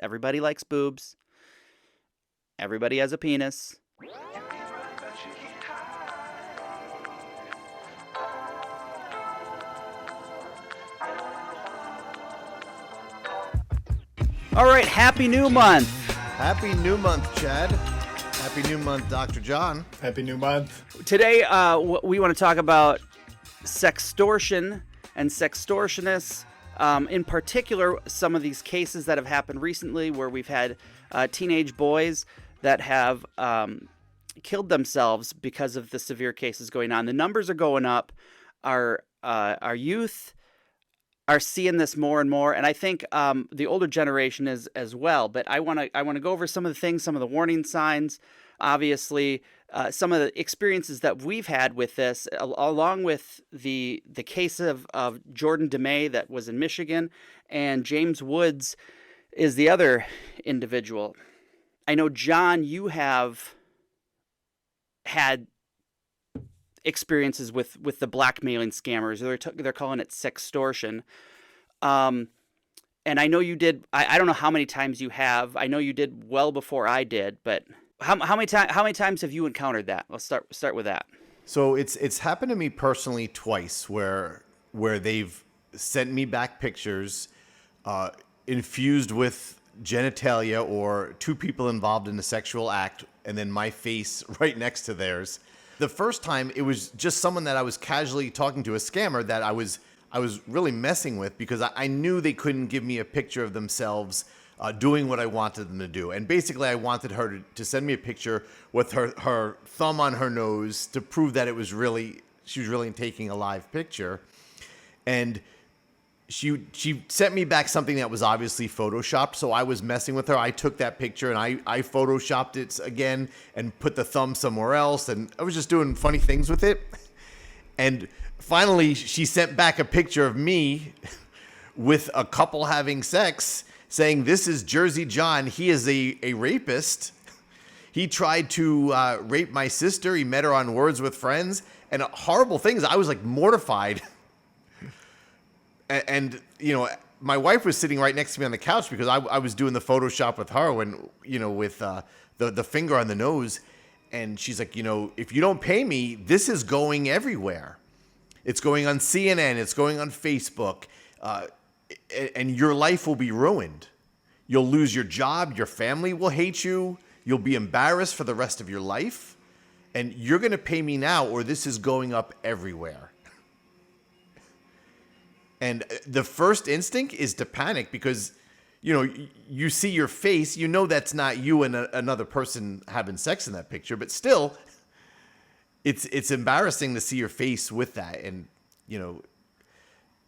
Everybody likes boobs. Everybody has a penis. All right, happy new month. Happy new month, Chad. Happy new month, Dr. John. Happy new month. Today, we want to talk about sextortion and sextortionists. In particular, some of these cases that have happened recently where we've had teenage boys that have killed themselves because of the severe cases going on. The numbers are going up. Our youth are seeing this more and more, and I think the older generation is as well. But I want to go over some of the things, some of the warning signs, obviously, some of the experiences that we've had with this, along with the case of Jordan DeMay that was in Michigan, and James Woods is the other individual. I know, John, you have had experiences with the blackmailing scammers. They're calling it sextortion. And I know you did. I don't know how many times you have. I know you did well before I did, but how many times have you encountered that? Let's start with that. So it's happened to me personally twice where they've sent me back pictures infused with genitalia or two people involved in a sexual act, and then my face right next to theirs. The first time, it was just someone that I was casually talking to, a scammer that I was really messing with because I knew they couldn't give me a picture of themselves doing what I wanted them to do. And basically, I wanted her to send me a picture with her thumb on her nose to prove that she was really taking a live picture. And she sent me back something that was obviously photoshopped, so I was messing with her. I took that picture and I photoshopped it again and put the thumb somewhere else, and I was just doing funny things with it. And finally, she sent back a picture of me with a couple having sex, saying, "This is Jersey John. He is a rapist. He tried to rape my sister. He met her on Words with Friends," and horrible things. I was like mortified. And you know, my wife was sitting right next to me on the couch because I was doing the Photoshop with her when, you know, with the finger on the nose. And she's like, if you don't pay me, this is going everywhere. It's going on CNN. It's going on Facebook. And your life will be ruined. You'll lose your job. Your family will hate you. You'll be embarrassed for the rest of your life. And you're going to pay me now, or this is going up everywhere. And the first instinct is to panic because, you see your face, that's not you and another person having sex in that picture, but still, it's embarrassing to see your face with that. And,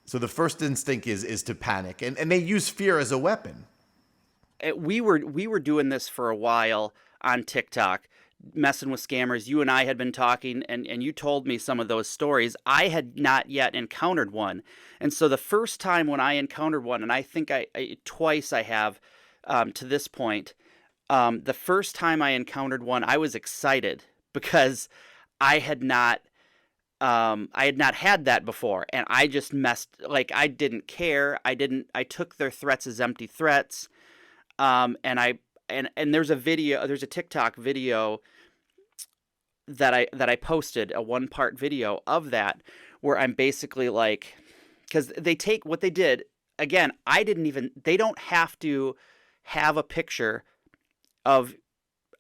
so the first instinct is to panic, and they use fear as a weapon. We were doing this for a while on TikTok, messing with scammers. You and I had been talking, and you told me some of those stories. I had not yet encountered one. And so the first time when I encountered one, and I think twice I have to this point, the first time I encountered one, I was excited because I had not had that before, and I just I didn't care. I took their threats as empty threats. And there's a TikTok video that I posted, a 1-part video of that, where I'm basically like, because they take what they did again. They don't have to have a picture of,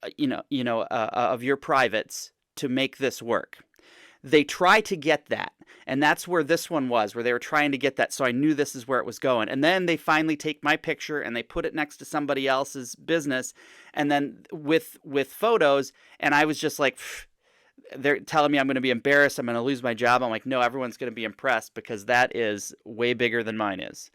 of your privates to make this work. They try to get that. And that's where this one was, where they were trying to get that. So I knew this is where it was going. And then they finally take my picture and they put it next to somebody else's business. And then with photos. And I was just like, they're telling me I'm going to be embarrassed. I'm going to lose my job. I'm like, no, everyone's going to be impressed because that is way bigger than mine is.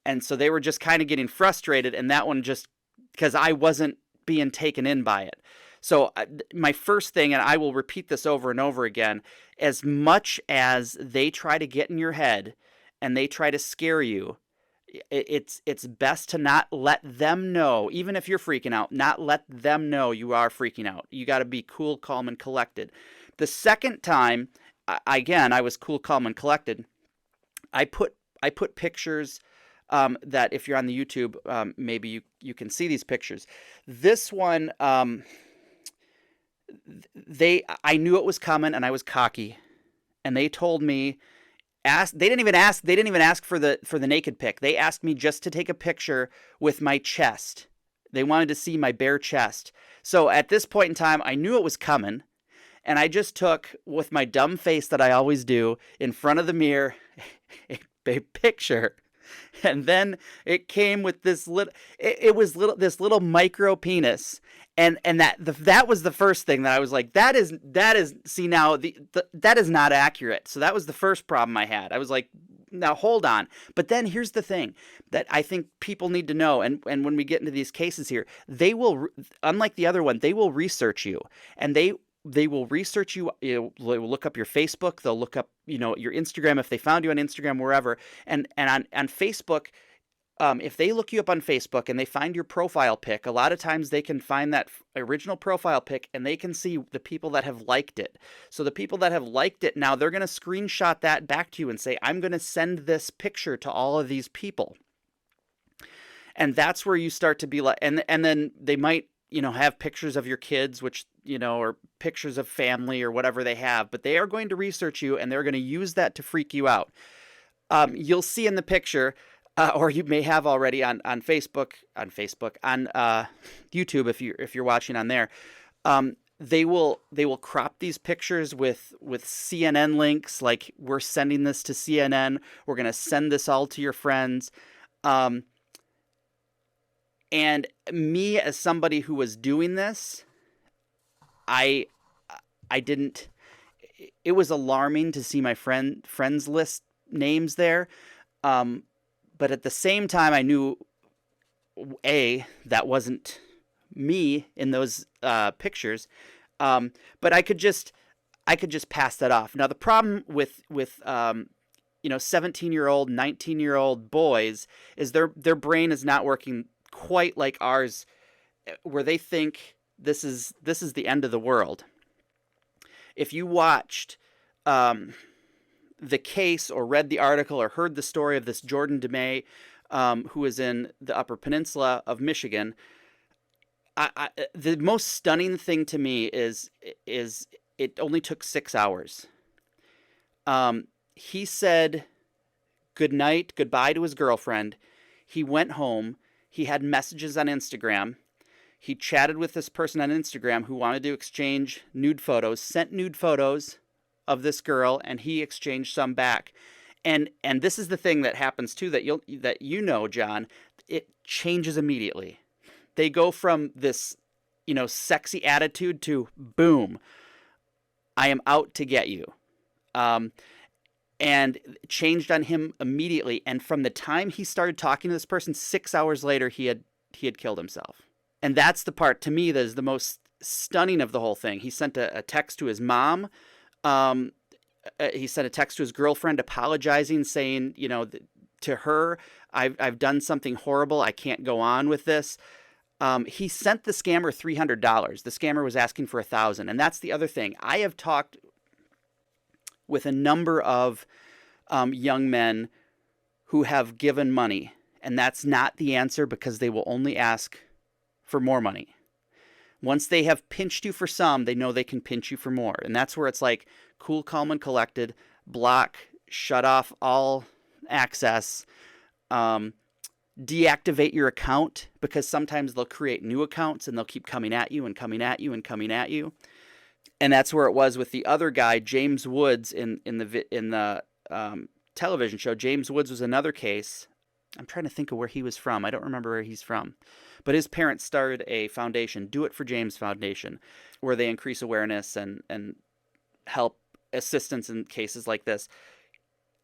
And so they were just kind of getting frustrated. And that one just, because I wasn't being taken in by it. So my first thing, and I will repeat this over and over again, as much as they try to get in your head and they try to scare you, it's best to not let them know, even if you're freaking out, not let them know you are freaking out. You got to be cool, calm, and collected. The second time, I was cool, calm, and collected. I put pictures that if you're on the YouTube, maybe you can see these pictures. This one, I knew it was coming, and I was cocky, and they told me, they didn't even ask for the naked pic. They asked me just to take a picture with my chest. They wanted to see my bare chest. So at this point in time, I knew it was coming, and I just took, with my dumb face that I always do, in front of the mirror, a picture. And then it came with this little, this little micro penis. And that was the first thing that I was like, that is, see, now that is not accurate. So that was the first problem I had. I was like, now hold on. But then here's the thing that I think people need to know. And when we get into these cases here, they will, unlike the other one, they will research you, and they will research you. They will look up your Facebook. They'll look up, your Instagram if they found you on Instagram, wherever. And on Facebook, if they look you up on Facebook and they find your profile pic, a lot of times they can find that original profile pic, and they can see the people that have liked it. So the people that have liked it, now they're going to screenshot that back to you and say, I'm going to send this picture to all of these people. And that's where you start to be like, and then they might, have pictures of your kids, which, or pictures of family or whatever they have, but they are going to research you, and they're going to use that to freak you out. You'll see in the picture, or you may have already on Facebook, on YouTube, if you're watching on there. They will crop these pictures with CNN links, like, we're sending this to CNN. We're going to send this all to your friends. And me, as somebody who was doing this, I didn't. It was alarming to see my friends list names there, but at the same time, I knew that wasn't me in those pictures, but I could just pass that off. Now the problem with 17-year-old, 19-year-old boys is their brain is not working quite like ours, where they think this is the end of the world. If you watched the case, or read the article, or heard the story of this Jordan DeMay, who is in the Upper Peninsula of Michigan, the most stunning thing to me is it only took 6 hours. He said goodbye to his girlfriend. He went home. He had messages on Instagram. He chatted with this person on Instagram who wanted to exchange nude photos, sent nude photos of this girl, and he exchanged some back. And this is the thing that happens too, that John, it changes immediately. They go from this, sexy attitude to boom, I am out to get you. And changed on him immediately. And from the time he started talking to this person, 6 hours later, he had killed himself. And that's the part, to me, that is the most stunning of the whole thing. He sent a text to his mom. He sent a text to his girlfriend apologizing, saying, to her, I've done something horrible. I can't go on with this. He sent the scammer $300. The scammer was asking for $1,000. And that's the other thing. I have talked with a number of young men who have given money, and that's not the answer, because they will only ask for more money. Once they have pinched you for some, they know they can pinch you for more. And that's where it's like, cool, calm, and collected, block, shut off all access, deactivate your account, because sometimes they'll create new accounts and they'll keep coming at you and coming at you and coming at you. And that's where it was with the other guy, James Woods, in the television show. James Woods was another case. I'm trying to think of where he was from. I don't remember where he's from. But his parents started a foundation, Do It for James Foundation, where they increase awareness and help assistance in cases like this.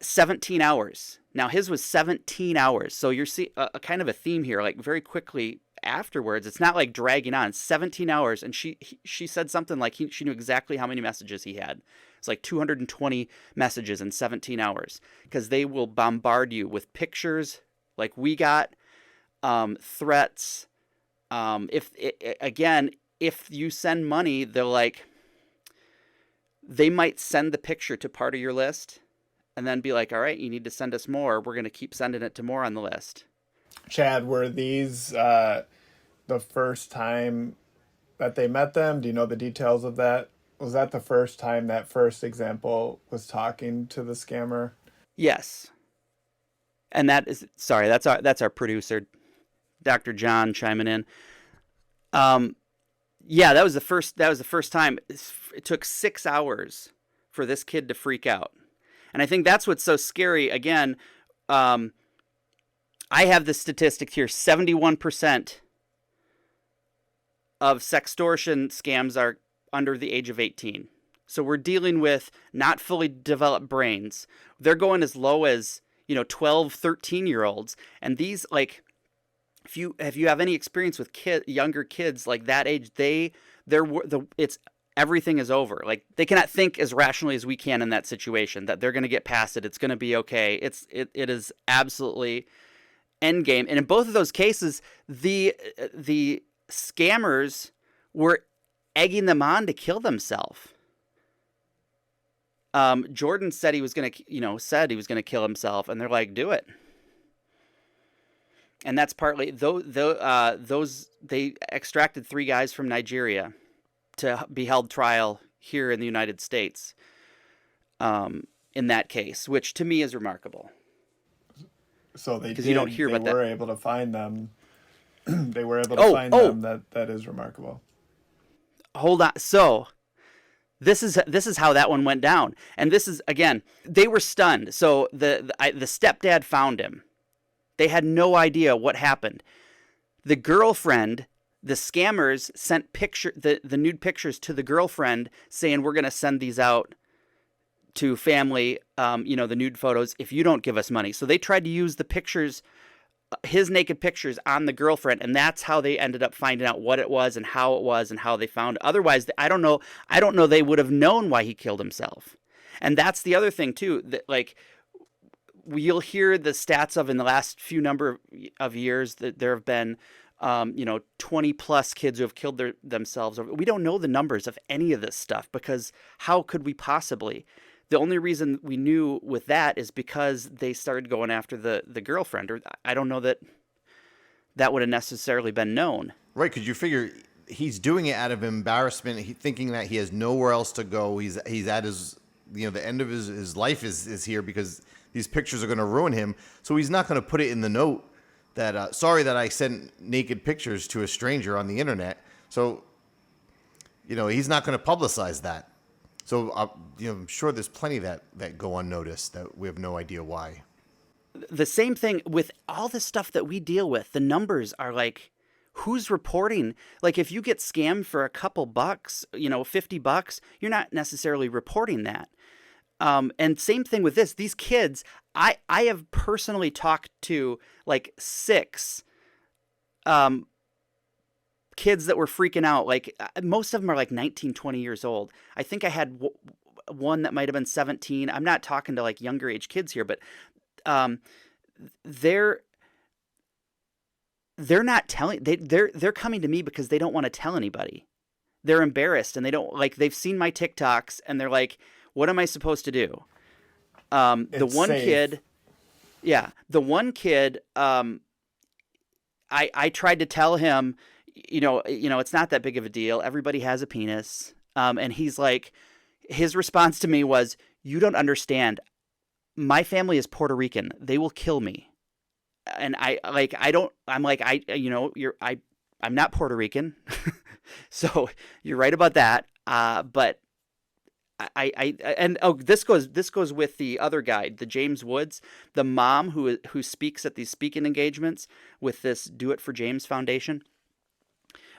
17 hours. Now, his was 17 hours. So you're seeing a kind of a theme here, like very quickly afterwards. It's not like dragging on. 17 hours. And she said something like she knew exactly how many messages he had. It's like 220 messages in 17 hours, because they will bombard you with pictures like we got, threats. If you send money, they might send the picture to part of your list, and then be like, all right, you need to send us more. We're going to keep sending it to more on the list. Chad, were these the first time that they met them? Do you know the details of that? Was that the first time that first example was talking to the scammer? Yes. And that is, sorry, that's our producer, Dr. John, chiming in. Yeah, that was the first time. It took 6 hours for this kid to freak out. And I think that's what's so scary. Again, I have the statistic here. 71% of sextortion scams are under the age of 18. So we're dealing with not fully developed brains. They're going as low as, 12, 13-year-olds. And these, like, if you have any experience with younger kids like that age, it's everything is over. Like, they cannot think as rationally as we can in that situation, that they're going to get past it. It's going to be okay. It is absolutely end game. And in both of those cases, the scammers were egging them on to kill themselves. Jordan said he was going to kill himself, and they're like, do it. And that's partly those they extracted 3 guys from Nigeria to be held trial here in the United States. In that case, which to me is remarkable. So they you don't hear about that. They were able to find them. They were able to find them. That is remarkable. Hold on. So this is how that one went down. And this is, again, they were stunned. So the stepdad found him. They had no idea what happened. The girlfriend, the scammers sent the nude pictures to the girlfriend saying, we're going to send these out to family, the nude photos, if you don't give us money. So they tried to use the pictures, his naked pictures, on the girlfriend, and that's how they ended up finding out what it was and how they found it. Otherwise, I don't know they would have known why he killed himself. And that's the other thing too, that, like, you'll hear the stats of, in the last few number of years, that there have been 20 plus kids who have killed themselves. We don't know the numbers of any of this stuff, because how could we possibly? The only reason we knew with that is because they started going after the girlfriend, or I don't know that would have necessarily been known. Right, because you figure he's doing it out of embarrassment, thinking that he has nowhere else to go. He's at his, the end of his life is here, because these pictures are going to ruin him. So he's not going to put it in the note that, sorry that I sent naked pictures to a stranger on the internet. So, he's not going to publicize that. So, I'm sure there's plenty that go unnoticed that we have no idea why. The same thing with all the stuff that we deal with. The numbers are like, who's reporting? Like, if you get scammed for a couple bucks, $50, you're not necessarily reporting that. And same thing with this. These kids, I have personally talked to like 6 kids that were freaking out. Like, most of them are like 19, 20 years old. I think I had one that might have been 17. I'm not talking to like younger age kids here, but they're not telling. They're coming to me because they don't want to tell anybody. They're embarrassed, and they've seen my TikToks, and they're like, what am I supposed to do? The one kid, I tried to tell him, it's not that big of a deal. Everybody has a penis. And he's like, his response to me was, you don't understand. My family is Puerto Rican. They will kill me. And I'm not Puerto Rican. So you're right about that. But this goes with the other guy, the James Woods, the mom who speaks at these speaking engagements with this Do It for James Foundation.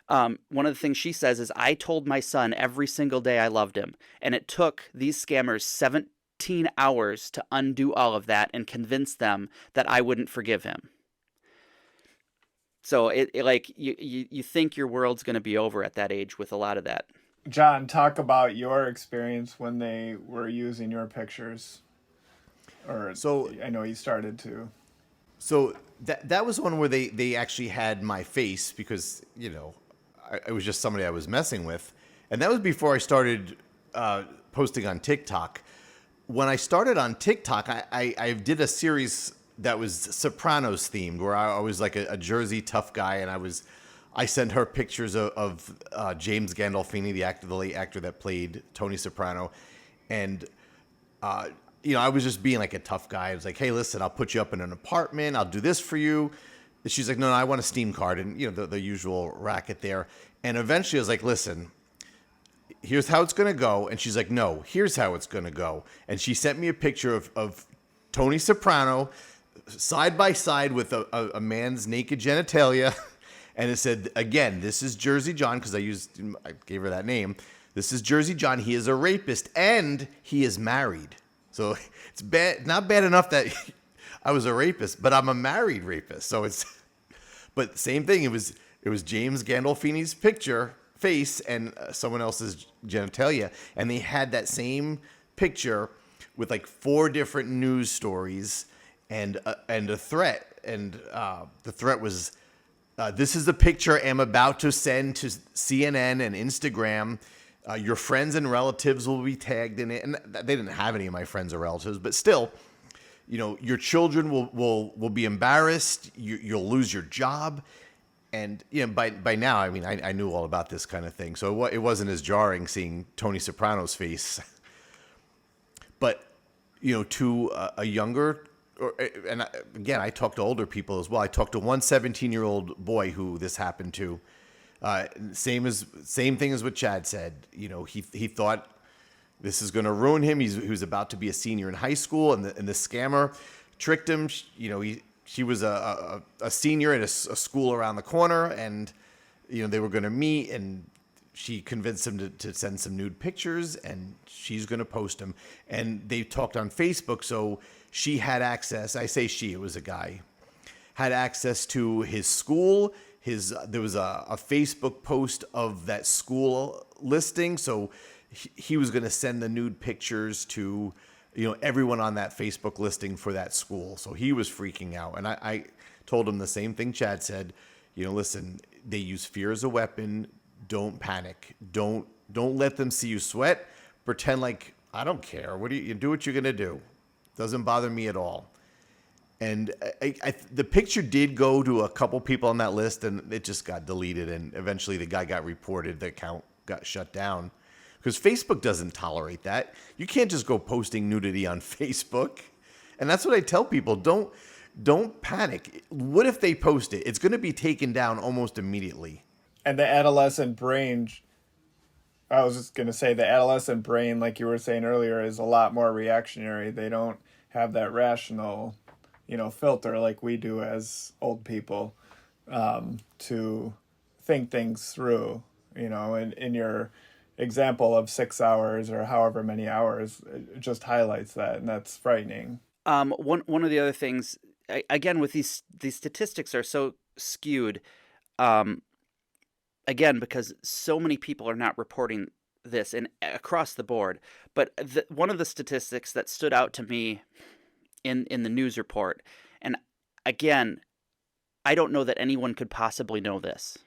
One of the things she says is, I told my son every single day I loved him, and it took these scammers 17 hours to undo all of that and convince them that I wouldn't forgive him. So you think your world's going to be over at that age with a lot of that. John, talk about your experience when they were using your pictures. So I know you started to. So that was one where they actually had my face, because it was just somebody I was messing with, and that was before I started posting on TikTok. when I started on TikTok, I did a series that was Sopranos themed, where I was like a Jersey tough guy, and I sent her pictures of James Gandolfini, the late actor that played Tony Soprano, and I was just being like a tough guy. I was like, hey, listen, I'll put you up in an apartment. I'll do this for you. And she's like, no, I want a Steam card, and the usual racket there. And eventually, I was like, listen, here's how it's going to go. And she's like, no, here's how it's going to go. And she sent me a picture of Tony Soprano side by side with a man's naked genitalia. And it said, again, this is Jersey John, because I gave her that name. This is Jersey John. He is a rapist, and he is married. So it's not bad enough that I was a rapist, but I'm a married rapist. So but same thing. It was James Gandolfini's face, and someone else's genitalia, and they had that same picture with like 4 different news stories and a threat, and the threat was, this is the picture I'm about to send to CNN and Instagram. Your friends and relatives will be tagged in it, and they didn't have any of my friends or relatives, but still, your children will be embarrassed. You'll lose your job. And by now, I mean, I knew all about this kind of thing, so it wasn't as jarring seeing Tony Soprano's face. But to a younger, and again, I talked to older people as well. I talked to one 17-year-old boy who this happened to. Same thing as what Chad said. He thought this is going to ruin him. He was about to be a senior in high school, and the scammer tricked him. She was a senior at a school around the corner, and they were going to meet, and she convinced him to send some nude pictures, and she's going to post them. And they talked on Facebook, so she had access. I say she, it was a guy, had access to his school. There was a Facebook post of that school listing, so he was going to send the nude pictures to everyone on that Facebook listing for that school. So he was freaking out. And I told him the same thing Chad said. Listen, they use fear as a weapon. Don't panic. Don't let them see you sweat. Pretend like, I don't care. You do what you're going to do. Doesn't bother me at all. And the picture did go to a couple people on that list, and it just got deleted. And eventually the guy got reported. The account got shut down. Because Facebook doesn't tolerate that. You can't just go posting nudity on Facebook. And that's what I tell people. Don't panic. What if they post it? It's going to be taken down almost immediately. And the adolescent brain, I was just going to say, the adolescent brain, like you were saying earlier, is a lot more reactionary. They don't have that rational, filter like we do as old people, to think things through, in your example of 6 hours or however many hours, it just highlights that, and that's frightening. One of the other things, again, with these statistics are so skewed, again, because so many people are not reporting this and across the board. But one of the statistics that stood out to me in the news report, and again, I don't know that anyone could possibly know this.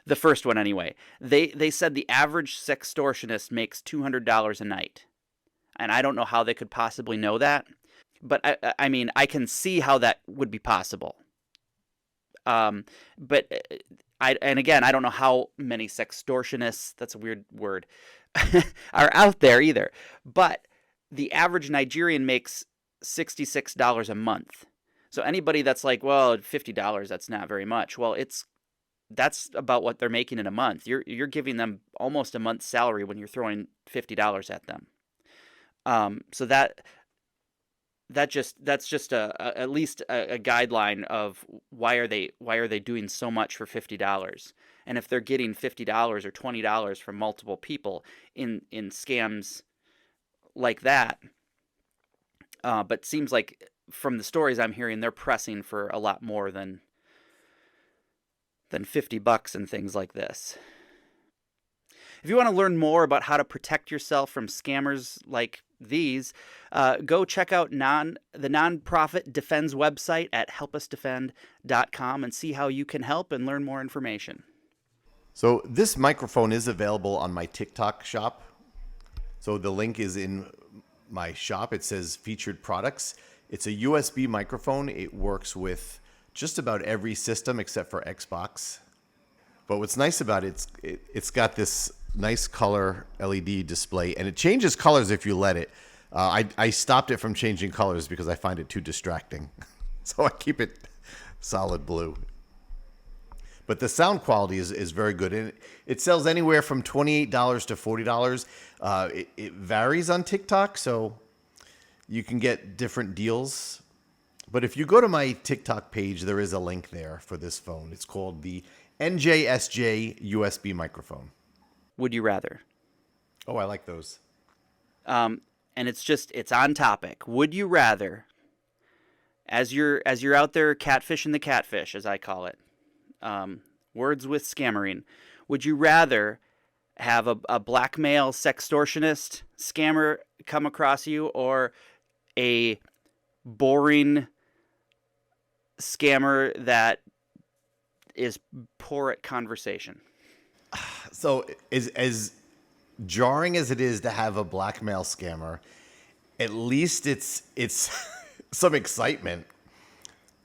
The first one, anyway. They said the average sextortionist makes $200 a night. And I don't know how they could possibly know that. But, I mean, I can see how that would be possible. And again, I don't know how many sextortionists, that's a weird word, are out there either. But the average Nigerian makes $66 a month. So anybody that's like, well, $50, that's not very much. Well, that's about what they're making in a month. You're giving them almost a month's salary when you're throwing $50 at them. So that's just at least a guideline of why are they doing so much for $50? And if they're getting $50 or $20 from multiple people in scams like that, but seems like from the stories I'm hearing, they're pressing for a lot more than $50 and things like this. If you want to learn more about how to protect yourself from scammers like these, go check out the nonprofit Defends website at helpusdefend.com and see how you can help and learn more information. So this microphone is available on my TikTok shop. So the link is in my shop. It says featured products. It's a USB microphone. It works with just about every system except for Xbox. But what's nice about it, it's got this nice color LED display, and it changes colors if you let it. I stopped it from changing colors because I find it too distracting. So I keep it solid blue. But the sound quality is very good. And it sells anywhere from $28 to $40. It varies on TikTok, so you can get different deals. But if you go to my TikTok page, there is a link there for this phone. It's called the NJSJ USB microphone. Would you rather? Oh, I like those. And it's on topic. Would you rather, as you're out there catfishing the catfish, as I call it, words with scammering, would you rather have a blackmail sextortionist scammer come across you, or a boring scammer that is poor at conversation? So as jarring as it is to have a blackmail scammer, at least it's some excitement.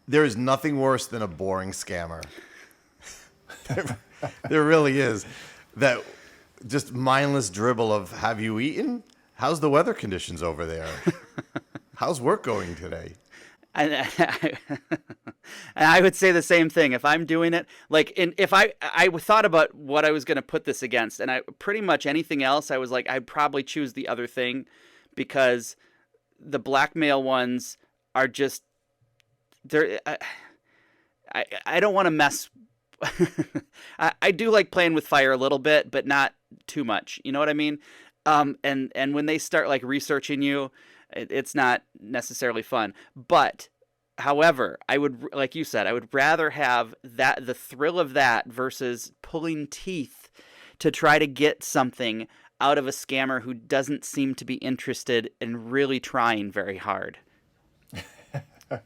There is nothing worse than a boring scammer. There really is. That just mindless dribble of, have you eaten? How's the weather conditions over there? How's work going today? And I would say the same thing if I'm doing it. Like, if I thought about what I was going to put this against, and I pretty much anything else, I was like, I'd probably choose the other thing, because the blackmail ones are just, they're, I don't want to mess. I do like playing with fire a little bit, but not too much. You know what I mean? And when they start like researching you, it's not necessarily fun. But however, I would, like you said, I would rather have the thrill of that versus pulling teeth to try to get something out of a scammer who doesn't seem to be interested in really trying very hard.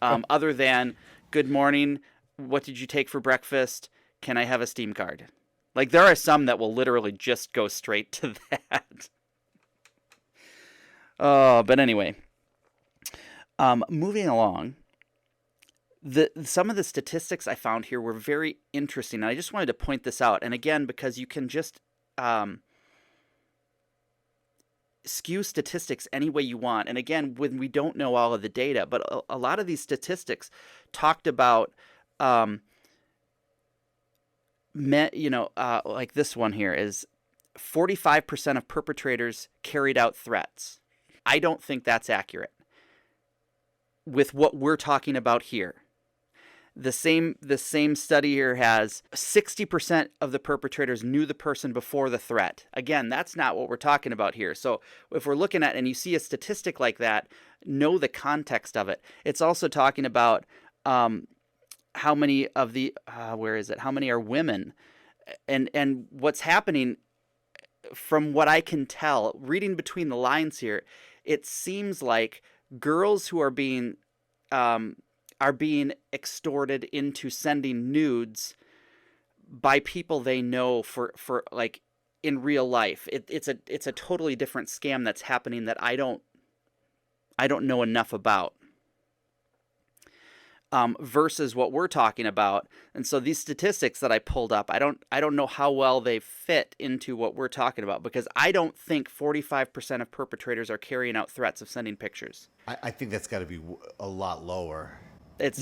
Other than, good morning, what did you take for breakfast? Can I have a Steam card? Like, there are some that will literally just go straight to that. Oh, but anyway, moving along, some of the statistics I found here were very interesting, and I just wanted to point this out. And again, because you can just skew statistics any way you want. And again, when we don't know all of the data, but a lot of these statistics talked about, like this one here is 45% of perpetrators carried out threats. I don't think that's accurate with what we're talking about here. The same study here has 60% of the perpetrators knew the person before the threat. Again, that's not what we're talking about here. So if we're looking at, and you see a statistic like that, know the context of it. It's also talking about how many of the how many are women, and what's happening, from what I can tell, reading between the lines here, it seems like girls who are being extorted into sending nudes by people they know for like in real life. It's a totally different scam that's happening that I don't know enough about. Versus what we're talking about. And so these statistics that I pulled up, I don't know how well they fit into what we're talking about, because I don't think 45% of perpetrators are carrying out threats of sending pictures. I think that's got to be a lot lower. That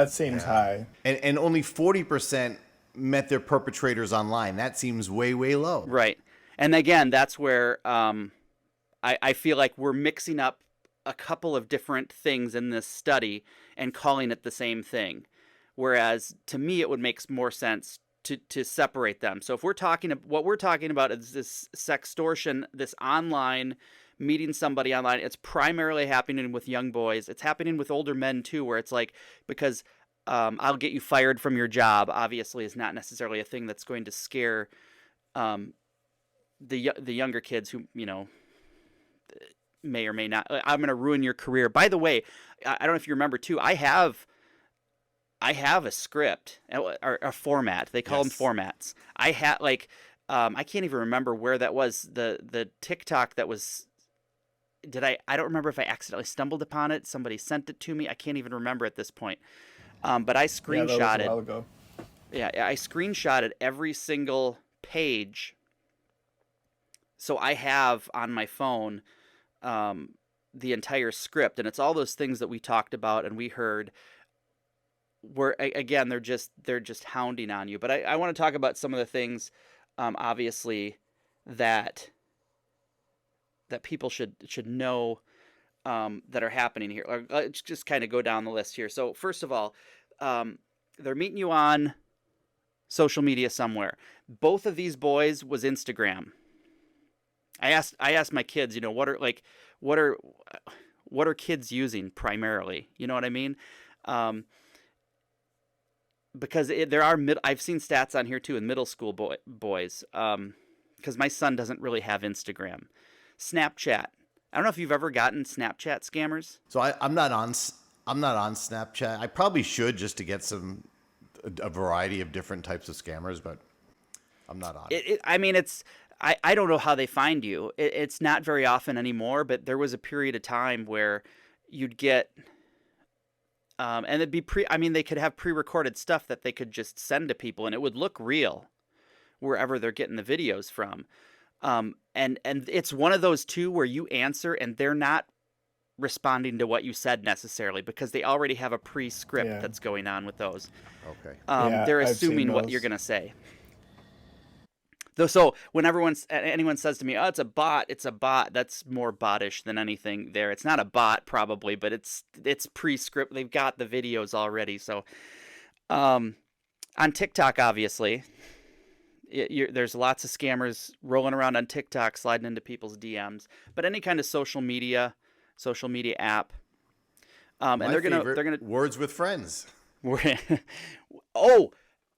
seems high. And only 40% met their perpetrators online. That seems way, way low. Right. And again, that's where I feel like we're mixing up a couple of different things in this study and calling it the same thing. Whereas to me, it would make more sense to separate them. So if what we're talking about is this sextortion, this online meeting somebody online. It's primarily happening with young boys. It's happening with older men too, where it's like, because I'll get you fired from your job, obviously, is not necessarily a thing that's going to scare the younger kids who, may or may not. I'm going to ruin your career. By the way, I don't know if you remember too, I have a script or a format. They call them formats. I had I can't even remember where that was. The TikTok that was. I don't remember if I accidentally stumbled upon it. Somebody sent it to me. I can't even remember at this point. But I Yeah, that was a screenshotted. while ago. Yeah, I screenshotted every single page. So I have on my phone the entire script, and it's all those things that we talked about and we heard. Where again, they're just hounding on you. But I want to talk about some of the things, obviously, that people should know that are happening here. Let's just kind of go down the list here. So first of all, they're meeting you on social media somewhere. Both of these boys was Instagram. I asked my kids, what are kids using primarily? You know what I mean? Because there are I've seen stats on here too in middle school boys. Because my son doesn't really have Instagram. Snapchat. I don't know if you've ever gotten Snapchat scammers. So I'm not on Snapchat. I probably should, just to get a variety of different types of scammers, but I'm not on it. I mean, I don't know how they find you. It's not very often anymore, but there was a period of time where you'd get, and it'd be they could have pre-recorded stuff that they could just send to people, and it would look real wherever they're getting the videos from. And it's one of those two where you answer and they're not responding to what you said necessarily, because they already have a pre-script that's going on with those. Okay. They're assuming what you're going to say. Though, so when anyone says to me, "Oh, it's a bot," that's more bottish than anything there. It's not a bot probably, but it's pre-script. They've got the videos already. So, on TikTok, obviously, there's lots of scammers rolling around on TikTok, sliding into people's DMs. But any kind of social media app, and they're gonna Words with Friends.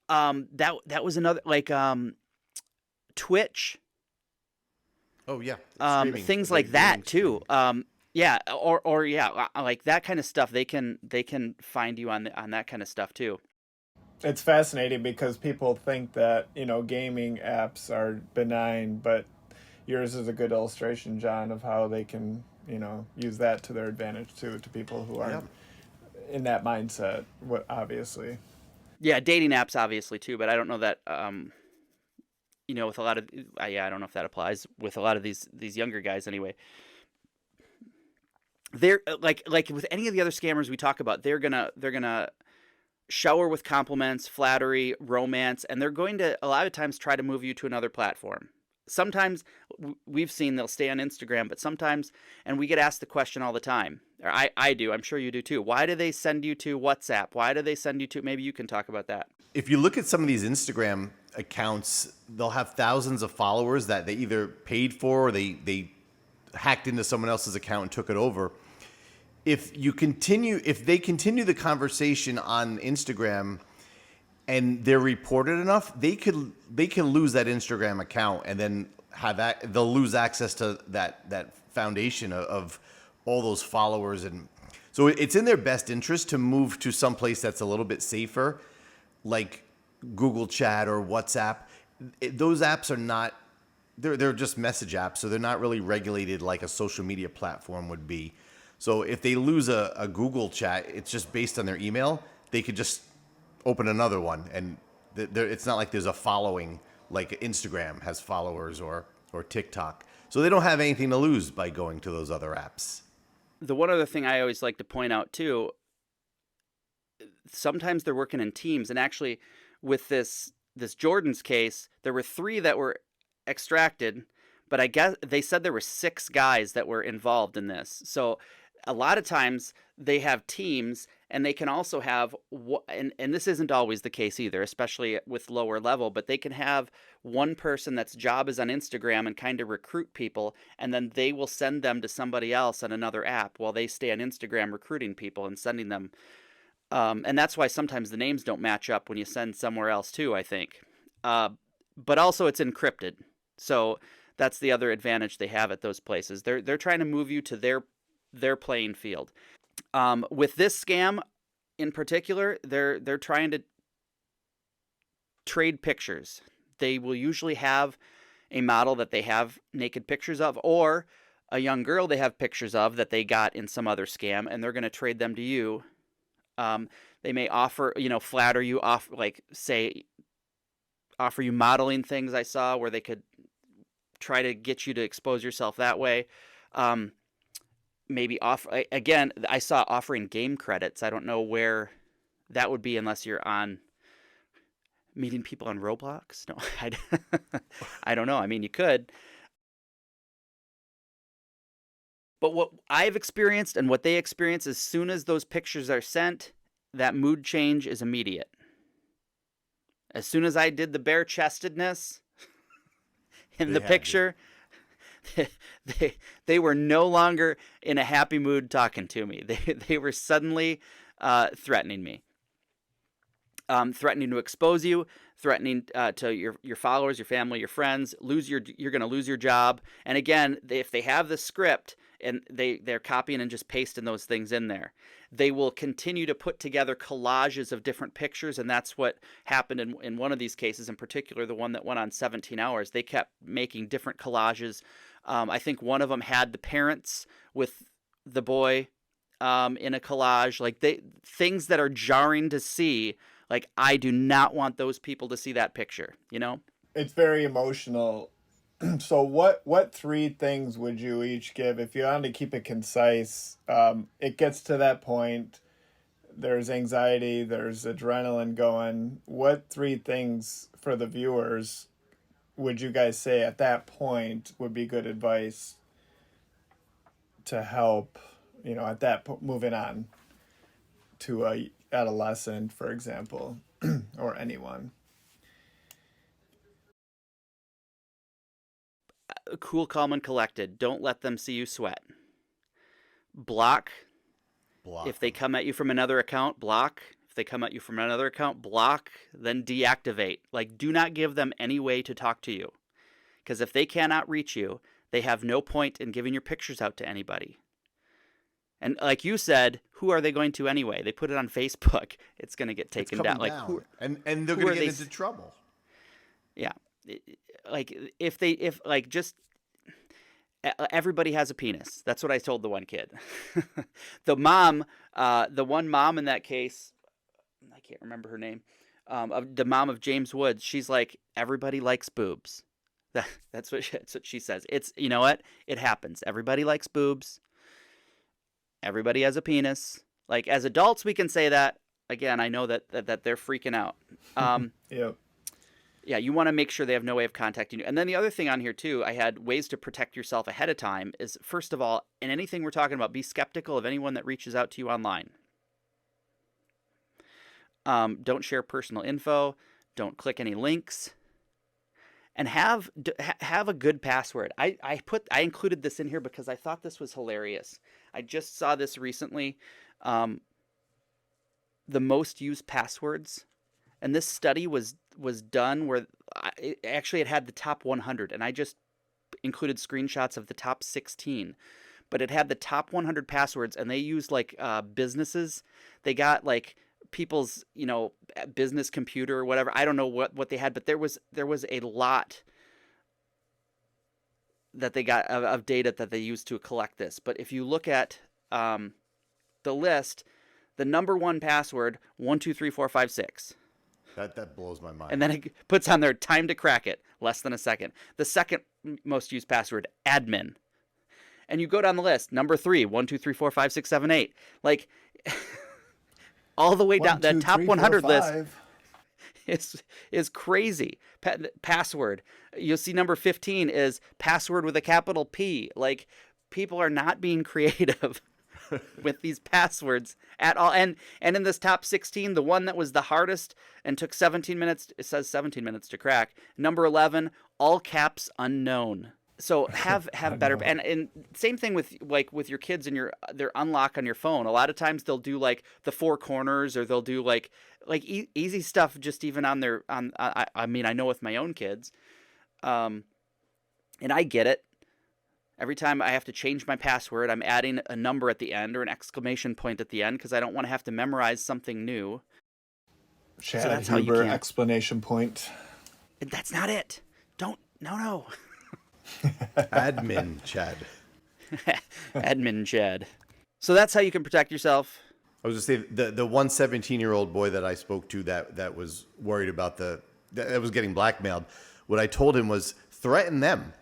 that was another, like, Twitch. Oh yeah. Things like that too. Like that kind of stuff. They can find you on that kind of stuff too. It's fascinating because people think that, gaming apps are benign, but yours is a good illustration, John, of how they can, use that to their advantage too, to people who aren't in that mindset, obviously. Yeah, dating apps obviously too, but I don't know that with a lot of I don't know if that applies with a lot of these younger guys anyway. They're like with any of the other scammers we talk about, they're gonna shower with compliments, flattery, romance, and they're going to a lot of times try to move you to another platform. Sometimes we've seen they'll stay on Instagram, but sometimes, and we get asked the question all the time, or I do, I'm sure you do too, why do they send you to WhatsApp? Why do they send you to, maybe you can talk about that. If you look at some of these Instagram accounts, they'll have thousands of followers that they either paid for or they hacked into someone else's account and took it over. If they continue the conversation on Instagram and they're reported enough, they can lose that Instagram account, and then they'll lose access to that foundation of all those followers. And so it's in their best interest to move to some place that's a little bit safer, like Google Chat or WhatsApp. Those apps are not, they're just message apps, so they're not really regulated like a social media platform would be. So if they lose a Google Chat, it's just based on their email. They could just open another one, and it's not like there's a following like Instagram has followers or TikTok. So they don't have anything to lose by going to those other apps. The one other thing I always like to point out too, sometimes they're working in teams, and actually with this Jordan's case, there were 3 that were extracted, but I guess they said there were 6 guys that were involved in this. So a lot of times they have teams, and they can also have, and this isn't always the case either, especially with lower level, but they can have one person that's job is on Instagram and kind of recruit people, and then they will send them to somebody else on another app while they stay on Instagram recruiting people and sending them. And that's why sometimes the names don't match up when you send somewhere else too, I think. But also it's encrypted. So that's the other advantage they have at those places. They're trying to move you to their playing field. With this scam in particular, they're trying to trade pictures. they will usually have a model that they have naked pictures of, or a young girl they have pictures of that they got in some other scam, and they're going to trade them to you. They may offer, flatter you, off, like say, offer you modeling things I saw where they could try to get you to expose yourself that way. Maybe again, I saw offering game credits. I don't know where that would be unless you're on meeting people on Roblox. No, I don't know. I mean, you could. But what I've experienced and what they experience, as soon as those pictures are sent, that mood change is immediate. As soon as I did the bare-chestedness in the picture, they were no longer in a happy mood talking to me. They were suddenly threatening me. Threatening to expose you, threatening to your followers, your family, your friends, you're going to lose your job. And again, if they have the script and they're copying and just pasting those things in there, they will continue to put together collages of different pictures. And that's what happened in one of these cases, in particular, the one that went on 17 hours. They kept making different collages. I think one of them had the parents with the boy in a collage, like things that are jarring to see. Like, I do not want those people to see that picture, It's very emotional. So what three things would you each give if you wanted to keep it concise? It gets to that point. There's anxiety, there's adrenaline going. What three things for the viewers would you guys say at that point would be good advice to help, at that moving on to a adolescent, for example, or anyone? Cool, calm, and collected. Don't let them see you sweat. Block. If they come at you from another account, block. If they come at you from another account, block, then deactivate. Like, do not give them any way to talk to you. Because if they cannot reach you, they have no point in giving your pictures out to anybody. And like you said, who are they going to anyway? They put it on Facebook. It's going to get taken down. Like, and they're going to get into trouble. Yeah. Like, everybody has a penis. That's what I told the one kid. The one mom in that case, I can't remember her name, the mom of James Woods, she's like, everybody likes boobs. That's what she says. It's, you know what? It happens. Everybody likes boobs. Everybody has a penis. Like, as adults, we can say that. Again, I know that they're freaking out. Yep. Yeah, you want to make sure they have no way of contacting you. And then the other thing on here, too, I had ways to protect yourself ahead of time is, first of all, in anything we're talking about, be skeptical of anyone that reaches out to you online. Don't share personal info. Don't click any links. And have a good password. I included this in here because I thought this was hilarious. I just saw this recently. The most used passwords, and this study was done where it had the top 100, and I just included screenshots of the top 16. But it had the top 100 passwords, and they used like businesses. They got like people's business computer or whatever. I don't know what they had, but there was a lot that they got of data that they used to collect this. But if you look at the list, the number one password 123456. That blows my mind. And then it puts on there time to crack it, less than a second. The second most used password, admin. And you go down the list, number 3 12345678. Like all the way down, that top 100 list is crazy. Password. You'll see number 15 is password with a capital P. Like, people are not being creative with these passwords at all. And in this top 16, the one that was the hardest and took 17 minutes, it says 17 minutes to crack. Number 11, all caps unknown. So have better, and same thing with your kids and their unlock on your phone. A lot of times they'll do like the 4 corners, or they'll do like easy stuff just even on their I mean, I know with my own kids, and I get it. Every time I have to change my password, I'm adding a number at the end or an exclamation point at the end because I don't want to have to memorize something new. Chad Huber, exclamation point. That's not it. Don't. No. Admin, Chad. Admin Chad. So that's how you can protect yourself. I was going to say the one 17-year-old boy that I spoke to that was worried about that was getting blackmailed. What I told him was threaten them.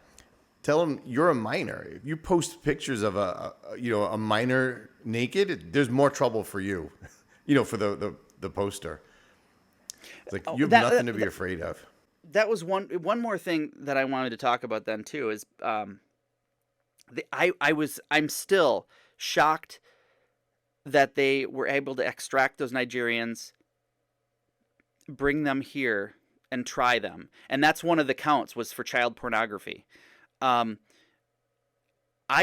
Tell them you're a minor. If you post pictures of a minor naked, there's more trouble for you. For the poster. It's like you have nothing to be afraid of. That was one more thing that I wanted to talk about then too is I'm still shocked that they were able to extract those Nigerians, bring them here, and try them. And that's one of the counts was for child pornography. I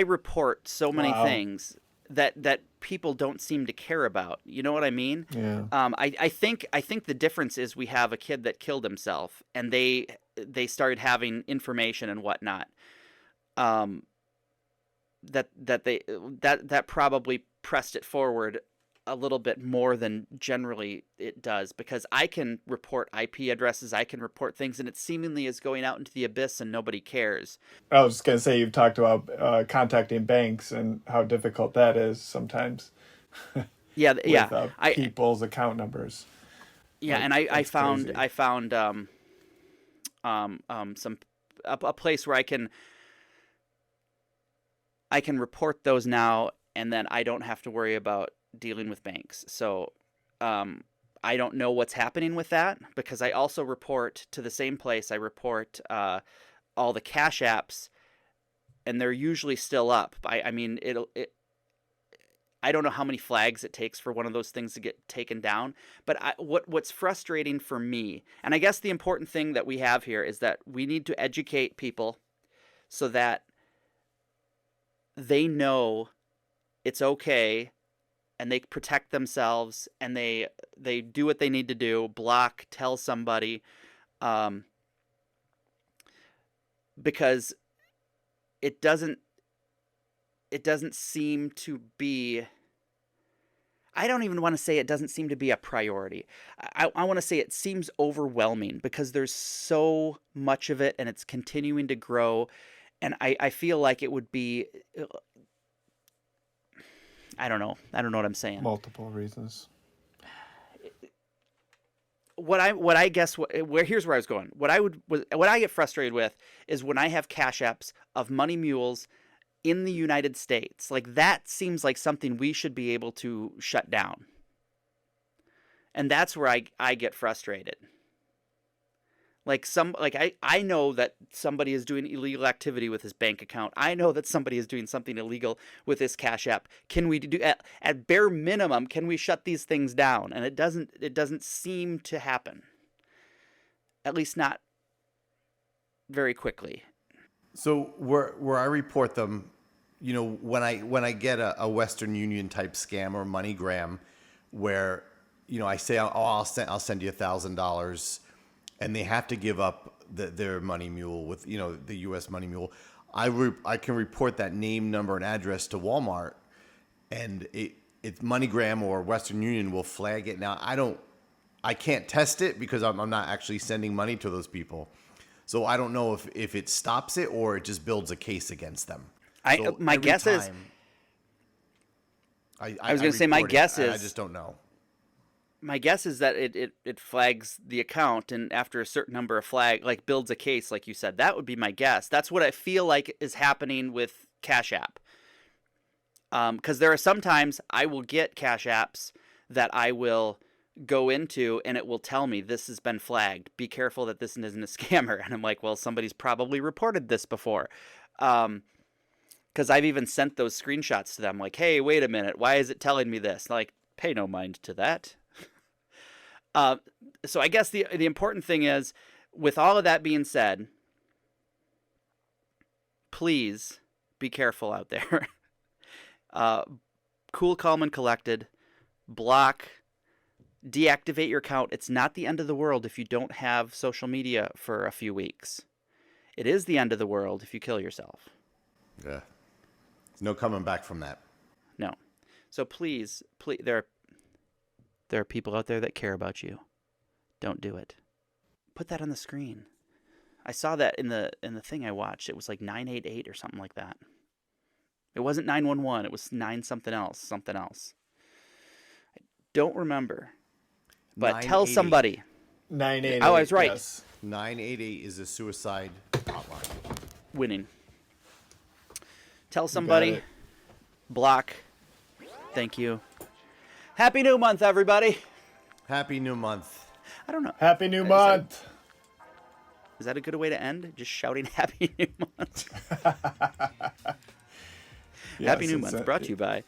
report so many things that people don't seem to care about. You know what I mean? Yeah. I think the difference is we have a kid that killed himself, and they started having information and whatnot. That probably pressed it forward a little bit more than generally it does, because I can report IP addresses, I can report things, and it seemingly is going out into the abyss and nobody cares. I was going to say, you've talked about contacting banks and how difficult that is sometimes. Yeah, with, people's account numbers. Yeah, and I found a place where I can report those now, and then I don't have to worry about dealing with banks. So I don't know what's happening with that, because I also report to the same place. I report all the Cash Apps, and they're usually still up. I mean, I don't know how many flags it takes for one of those things to get taken down. But what's frustrating for me, and I guess the important thing that we have here is that we need to educate people so that they know it's okay, and they protect themselves, and they do what they need to do, block, tell somebody, because it doesn't seem to be, I don't even want to say it doesn't seem to be a priority. I want to say it seems overwhelming, because there's so much of it, and it's continuing to grow, and I feel like it would be, I don't know what I'm saying. Multiple reasons. Here's where I was going. What I get frustrated with is when I have Cash Apps of money mules in the United States. Like, that seems like something we should be able to shut down. And that's where I get frustrated. I know that somebody is doing illegal activity with his bank account. I know that somebody is doing something illegal with his Cash App. Can we do at bare minimum? Can we shut these things down? And it doesn't seem to happen. At least not very quickly. So where I report them, when I get a Western Union type scam or MoneyGram, where I say, I'll send you $1,000. And they have to give up their money mule with, the U.S. money mule. I can report that name, number, and address to Walmart, and it's MoneyGram or Western Union will flag it. Now I can't test it because I'm not actually sending money to those people, so I don't know if it stops it or it just builds a case against them. My guess is I was going to say my guess is I just don't know. My guess is that it flags the account, and after a certain number of builds a case, like you said. That would be my guess. That's what I feel like is happening with Cash App. Because there are sometimes I will get Cash Apps that I will go into, and it will tell me this has been flagged. Be careful that this isn't a scammer. And I'm like, well, somebody's probably reported this before. Because I've even sent those screenshots to them, like, hey, wait a minute, why is it telling me this? Like, pay no mind to that. So I guess the important thing is, with all of that being said, please be careful out there. Cool, calm, and collected. Block. Deactivate your account. It's not the end of the world if you don't have social media for a few weeks. It is the end of the world if you kill yourself. Yeah. No coming back from that. No. So please, there are people out there that care about you. Don't do it. Put that on the screen. I saw that in the thing I watched. It was like 988 or something like that. It wasn't 911. It was 9 something else. Something else. I don't remember. But tell 988. somebody. 988. Oh, I was right. Yes. 988 is a suicide hotline. Winning. Tell somebody. it. Block. Thank you. Happy New Month, everybody. Happy New Month. I don't know. Happy New Month. Is that a good way to end? Just shouting Happy New Month. Yes, Happy New it's Month brought to you by